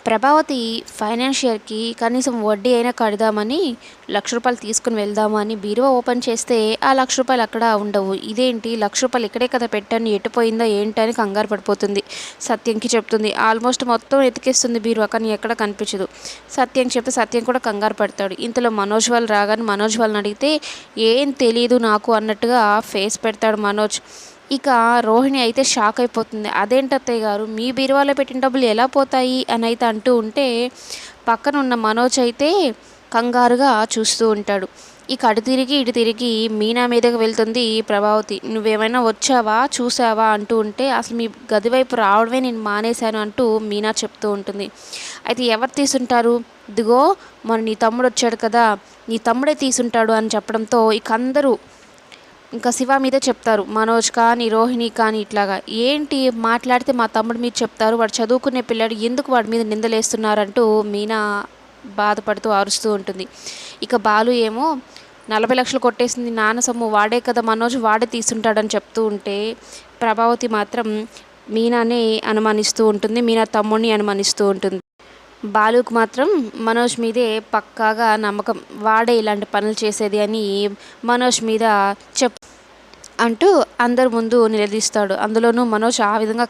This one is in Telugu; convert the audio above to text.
ప్రభావతి ఫైనాన్షియర్కి కనీసం వడ్డీ అయినా కడదామని రూ. 1,00,000 తీసుకుని వెళ్దామని బీరువా ఓపెన్ చేస్తే ఆ రూ. 1,00,000 అక్కడ ఉండవు. ఇదేంటి రూ. 1,00,000 ఇక్కడే కదా పెట్టాను, ఎటుపోయిందా ఏంటని కంగారు పడిపోతుంది. సత్యంకి చెప్తుంది. ఆల్మోస్ట్ మొత్తం ఎతికేస్తుంది బీరువా, కానీ ఎక్కడ కనిపించదు. సత్యం చెప్తే సత్యం కూడా కంగారు పడతాడు. ఇంతలో మనోజ్ వాళ్ళు రాగానే మనోజ్ వాళ్ళని అడిగితే ఏం తెలియదు నాకు అన్నట్టుగా ఫేస్ పెడతాడు మనోజ్. ఇక రోహిణి అయితే షాక్ అయిపోతుంది. అదేంటి అత్తయ్య గారు, మీ బీరువాలో పెట్టిన డబ్బులు ఎలా పోతాయి అని అయితే అంటూ ఉంటే పక్కన ఉన్న మనోజ్ అయితే కంగారుగా చూస్తూ ఉంటాడు. ఇక అటు తిరిగి మీనా మీదకి వెళ్తుంది ప్రభావతి. నువ్వేమైనా వచ్చావా చూసావా అంటూ ఉంటే అసలు మీ గది వైపు రావడమే నేను మానేశాను అంటూ మీనా చెప్తూ ఉంటుంది. అయితే ఎవరు తీసుంటారు, ఇదిగో మన నీ తమ్ముడు వచ్చాడు కదా, నీ తమ్ముడే తీసుంటాడు అని చెప్పడంతో ఇక అందరూ ఇంకా శివ మీదే చెప్తారు. మనోజ్ కానీ రోహిణి కానీ ఇట్లాగా ఏంటి మాట్లాడితే మా తమ్ముడు మీద చెప్తారు, వాడు చదువుకునే పిల్లాడు, ఎందుకు వాడి మీద నిందలేస్తున్నారంటూ మీనా బాధపడుతూ అరుస్తూ ఉంటుంది. ఇక బాలు ఏమో 40 లక్షలు కొట్టేసింది నాన్న సొమ్ము, వాడే కదా మనోజ్, వాడే తీసుంటాడని చెప్తూ ఉంటే ప్రభావతి మాత్రం మీనానే అనుమానిస్తూ ఉంటుంది, మీనా తమ్ముడిని అనుమానిస్తూ ఉంటుంది. బాలుకు మాత్రం మనోజ్ మీదే పక్కాగా నమ్మకం, వాడే ఇలాంటి పనులు చేసేది అని మనోజ్ మీద అంటూ అందరి ముందు నిలదీస్తాడు. అందులోనూ మనోజ్ ఆ విధంగా